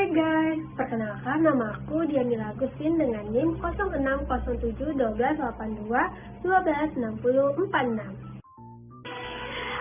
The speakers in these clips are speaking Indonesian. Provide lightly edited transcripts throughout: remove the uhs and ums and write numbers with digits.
Hai guys, perkenalkan nama aku Dianila Agustin dengan NIM 06071282126046.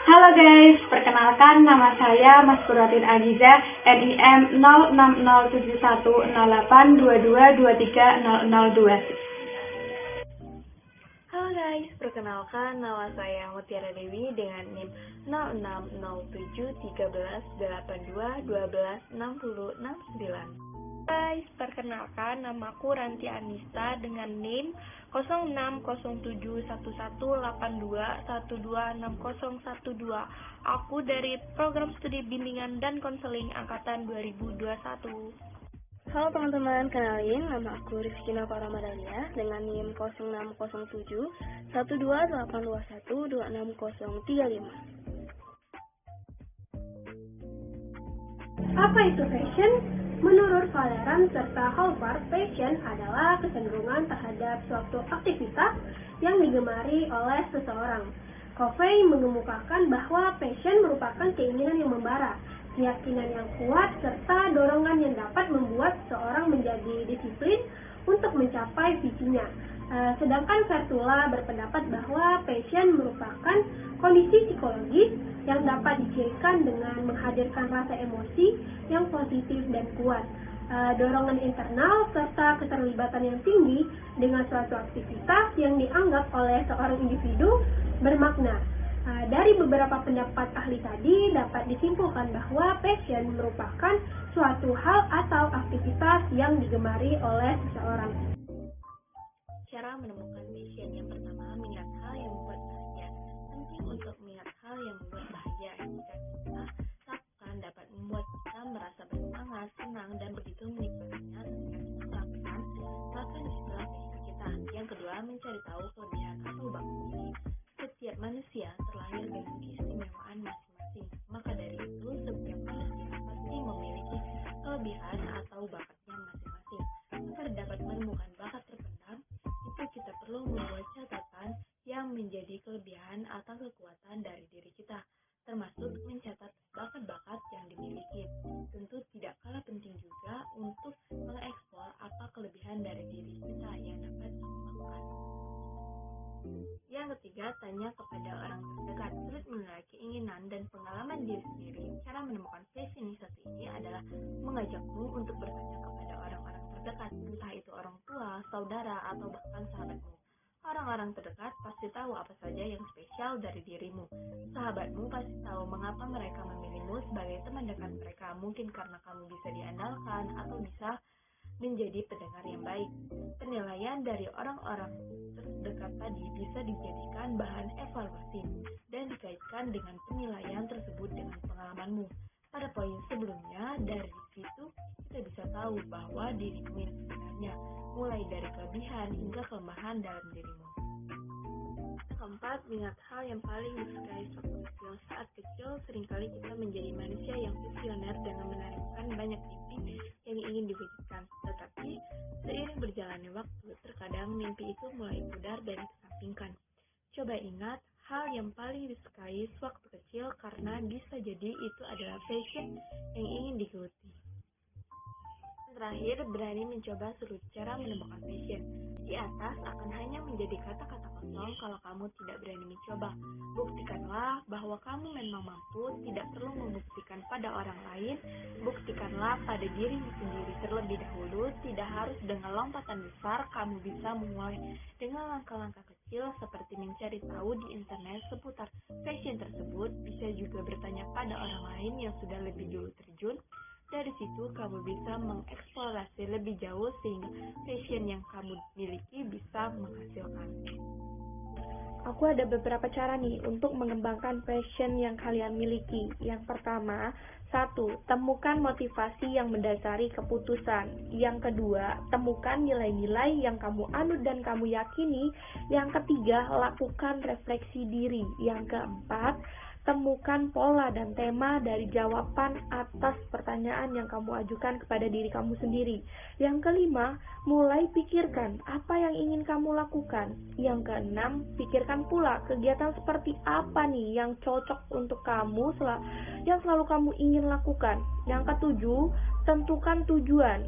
Halo guys, perkenalkan nama saya Mas Puratin Agiza, NIM 0660710822230002. Halo guys, perkenalkan nama saya Mutiara Dewi dengan NIM 06071382126069. Guys, perkenalkan namaku Ranti Anista dengan NIM 06071182126012. Aku dari Program Studi Bimbingan dan Konseling Angkatan 2021. Halo teman-teman, kenalin nama aku Rizkina Paramadalia dengan NIM 0607128821260035. Apa itu fashion? Menurut Valeran serta Halvar, fashion adalah kecenderungan terhadap suatu aktivitas yang digemari oleh seseorang. Covey mengemukakan bahwa fashion merupakan keinginan yang membara, keyakinan yang kuat, serta dorongan yang dapat membuat seorang menjadi disiplin untuk mencapai visinya. Sedangkan Vertula berpendapat bahwa fashion merupakan kondisi psikologis yang dapat dicirikan dengan menghadirkan rasa emosi yang positif dan kuat, dorongan internal, serta keterlibatan yang tinggi dengan suatu aktivitas yang dianggap oleh seorang individu bermakna. Dari beberapa pendapat ahli tadi dapat disimpulkan bahwa passion merupakan suatu hal atau aktivitas yang digemari oleh seseorang. Cara menemukan passion: yang pertama, mengingat hal yang membuat bahagia. Penting untuk mengingat hal yang membuat bahagia. Jika kita lakukan dapat membuat kita merasa bersemangat, senang, dan begitu menikmatinya ketika kita melakukan, maka disitulah passion kita. Yang kedua, mencari tahu kelebihan atau bakat diri. Setiap manusia terlahir dengan keistimewaan masing-masing. Maka dari itu, setiap manusia pasti memiliki kelebihan atau bakatnya masing-masing. Agar dapat menemukan bakat terpendam, itu kita perlu membuat catatan yang menjadi kelebihan atau kekuatan dari diri kita, termasuk mencatat bakat-bakat yang dimiliki. Tentu tidak kalah penting juga untuk mengeksplor apa kelebihan dari diri kita yang dapat dikembangkan. Yang ketiga, tanya kepada orang terdekat. Sulit menilai keinginan dan pengalaman diri sendiri. Cara menemukan passionisasi ini adalah mengajakmu untuk bertanya kepada orang-orang terdekat, entah itu orang tua, saudara, atau bahkan sahabatmu. Orang-orang terdekat pasti tahu apa saja yang spesial dari dirimu. Sahabatmu pasti tahu mengapa mereka memilihmu sebagai teman dekat mereka. Mungkin karena kamu bisa diandalkan atau bisa menjadi pendengar yang baik. Penilaian dari orang-orang terdekat tadi bisa dijadikan bahan evaluasi dan dikaitkan dengan penilaian tersebut dengan pengalamanmu. Pada poin sebelumnya, dari situ kita bisa tahu bahwa dirimu yang sebenarnya, mulai dari kelebihan hingga kelemahan dalam dirimu. Keempat, ingat hal yang paling disukai waktu kecil. Saat kecil, seringkali kita menjadi manusia yang visioner dengan menanamkan banyak mimpi yang ingin diwujudkan. Tetapi, seiring berjalannya waktu, terkadang mimpi itu mulai pudar dan dikesampingkan. Coba ingat hal yang paling disukai sewaktu kecil, karena bisa jadi itu adalah passion yang ingin digeluti. Terakhir, berani mencoba seluruh cara menemukan passion. Di atas akan hanya menjadi kata-kata kosong kalau kamu tidak berani mencoba. Buktikanlah bahwa kamu memang mampu, tidak perlu membuktikan pada orang lain. Buktikanlah pada dirimu sendiri terlebih dahulu. Tidak harus dengan lompatan besar, kamu bisa memulai dengan langkah-langkah kecil seperti mencari tahu di internet seputar passion tersebut. Bisa juga bertanya pada orang lain yang sudah lebih dulu terjun. Dari situ kamu bisa mengeksplorasi lebih jauh sehingga passion yang kamu miliki bisa menghasilkan. Aku ada beberapa cara nih untuk mengembangkan passion yang kalian miliki. Yang pertama, 1. Temukan motivasi yang mendasari keputusan. Yang kedua, temukan nilai-nilai yang kamu anut dan kamu yakini. Yang ketiga, lakukan refleksi diri. Yang keempat, temukan pola dan tema dari jawaban atas pertanyaan yang kamu ajukan kepada diri kamu sendiri. Yang kelima, mulai pikirkan apa yang ingin kamu lakukan. Yang keenam, pikirkan pula kegiatan seperti apa nih yang cocok untuk kamu, yang selalu kamu ingin lakukan. Yang ketujuh, tentukan tujuan.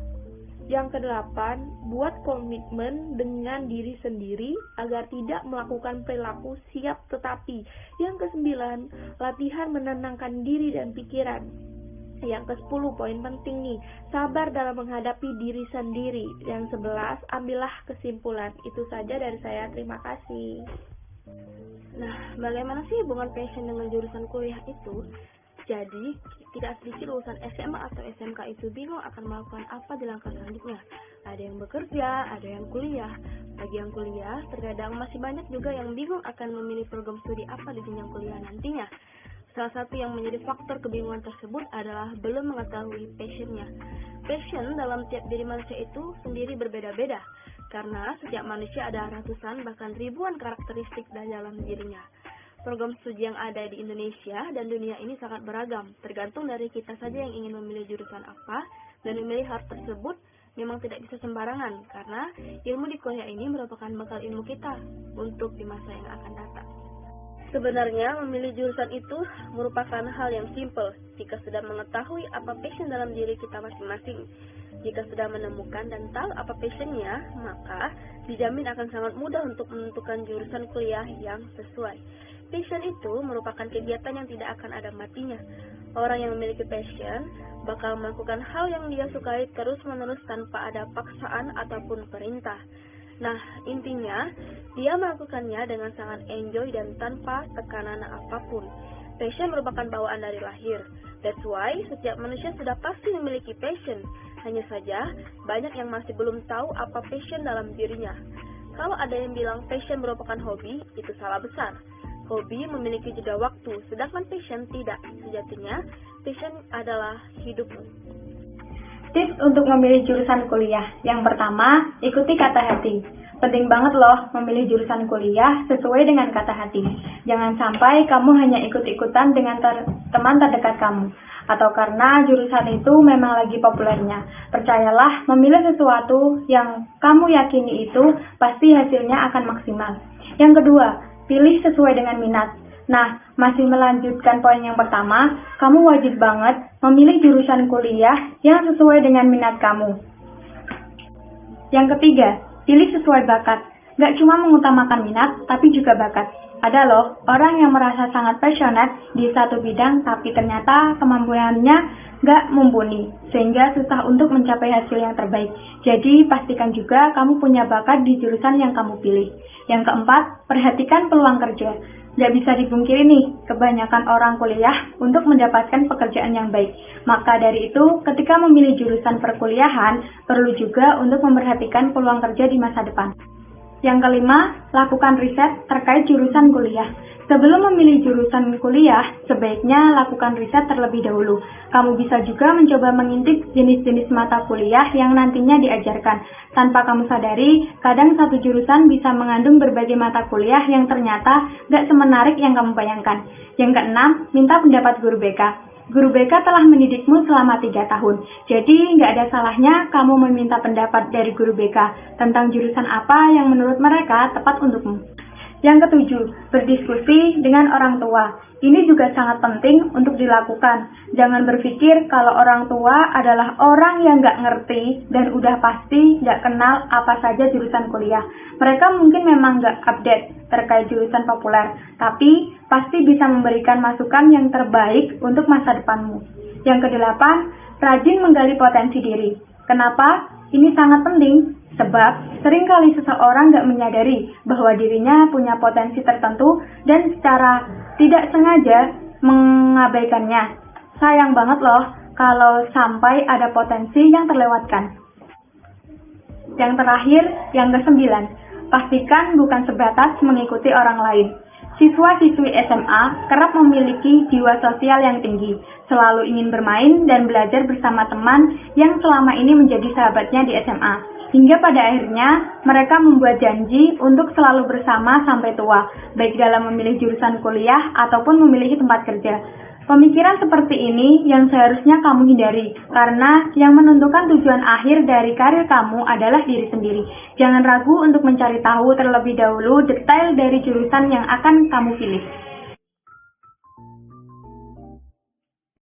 Yang kedelapan, buat komitmen dengan diri sendiri agar tidak melakukan perilaku siap tetapi. Yang kesembilan, latihan menenangkan diri dan pikiran. Yang ke-10, poin penting nih, sabar dalam menghadapi diri sendiri. Yang 11, ambillah kesimpulan. Itu saja dari saya, terima kasih. Nah, bagaimana sih hubungan passion dengan jurusan kuliah itu? Jadi, tidak sedikit lulusan SMA atau SMK itu bingung akan melakukan apa di langkah selanjutnya. Ada yang bekerja, ada yang kuliah. Bagi yang kuliah, terkadang masih banyak juga yang bingung akan memilih program studi apa di jenjang kuliah nantinya. Salah satu yang menjadi faktor kebingungan tersebut adalah belum mengetahui passionnya. Passion dalam tiap diri manusia itu sendiri berbeda-beda, karena setiap manusia ada ratusan bahkan ribuan karakteristik dalam dirinya. Program studi yang ada di Indonesia dan dunia ini sangat beragam, tergantung dari kita saja yang ingin memilih jurusan apa, dan memilih hal tersebut memang tidak bisa sembarangan, karena ilmu di kuliah ini merupakan bekal ilmu kita untuk di masa yang akan datang. Sebenarnya, memilih jurusan itu merupakan hal yang simpel jika sudah mengetahui apa passion dalam diri kita masing-masing. Jika sudah menemukan dan tahu apa passionnya, maka dijamin akan sangat mudah untuk menentukan jurusan kuliah yang sesuai. Passion itu merupakan kegiatan yang tidak akan ada matinya. Orang yang memiliki passion bakal melakukan hal yang dia sukai terus-menerus tanpa ada paksaan ataupun perintah. Nah, intinya, dia melakukannya dengan sangat enjoy dan tanpa tekanan apapun. Passion merupakan bawaan dari lahir. That's why setiap manusia sudah pasti memiliki passion. Hanya saja, banyak yang masih belum tahu apa passion dalam dirinya. Kalau ada yang bilang passion merupakan hobi, itu salah besar. Hobi memiliki jeda waktu, sedangkan passion tidak. Sejatinya, passion adalah hidupmu. Tips untuk memilih jurusan kuliah. Yang pertama, ikuti kata hati. Penting banget loh memilih jurusan kuliah sesuai dengan kata hati. Jangan sampai kamu hanya ikut-ikutan dengan teman terdekat kamu, atau karena jurusan itu memang lagi populernya. Percayalah, memilih sesuatu yang kamu yakini itu pasti hasilnya akan maksimal. Yang kedua, pilih sesuai dengan minat. Nah, masih melanjutkan poin yang pertama, kamu wajib banget memilih jurusan kuliah yang sesuai dengan minat kamu. Yang ketiga, pilih sesuai bakat. Gak cuma mengutamakan minat, tapi juga bakat. Ada loh, orang yang merasa sangat passionate di satu bidang, tapi ternyata kemampuannya gak mumpuni, sehingga susah untuk mencapai hasil yang terbaik. Jadi, pastikan juga kamu punya bakat di jurusan yang kamu pilih. Yang keempat, perhatikan peluang kerja. Gak bisa dipungkiri nih, kebanyakan orang kuliah untuk mendapatkan pekerjaan yang baik. Maka dari itu, ketika memilih jurusan perkuliahan, perlu juga untuk memperhatikan peluang kerja di masa depan. Yang kelima, lakukan riset terkait jurusan kuliah. Sebelum memilih jurusan kuliah, sebaiknya lakukan riset terlebih dahulu. Kamu bisa juga mencoba mengintip jenis-jenis mata kuliah yang nantinya diajarkan. Tanpa kamu sadari, kadang satu jurusan bisa mengandung berbagai mata kuliah yang ternyata gak semenarik yang kamu bayangkan. Yang keenam, minta pendapat guru BK. Guru BK telah mendidikmu selama 3 tahun, jadi nggak ada salahnya kamu meminta pendapat dari guru BK tentang jurusan apa yang menurut mereka tepat untukmu. Yang ketujuh, berdiskusi dengan orang tua. Ini juga sangat penting untuk dilakukan. Jangan berpikir kalau orang tua adalah orang yang nggak ngerti dan udah pasti nggak kenal apa saja jurusan kuliah. Mereka mungkin memang nggak update terkait jurusan populer, tapi pasti bisa memberikan masukan yang terbaik untuk masa depanmu. Yang kedelapan, rajin menggali potensi diri. Kenapa? Ini sangat penting. Sebab, seringkali seseorang gak menyadari bahwa dirinya punya potensi tertentu dan secara tidak sengaja mengabaikannya. Sayang banget loh kalau sampai ada potensi yang terlewatkan. Yang terakhir, yang ke-9, pastikan bukan sebatas mengikuti orang lain. Siswa-siswi SMA kerap memiliki jiwa sosial yang tinggi, selalu ingin bermain dan belajar bersama teman yang selama ini menjadi sahabatnya di SMA. Hingga pada akhirnya, mereka membuat janji untuk selalu bersama sampai tua, baik dalam memilih jurusan kuliah ataupun memilih tempat kerja. Pemikiran seperti ini yang seharusnya kamu hindari, karena yang menentukan tujuan akhir dari karir kamu adalah diri sendiri. Jangan ragu untuk mencari tahu terlebih dahulu detail dari jurusan yang akan kamu pilih.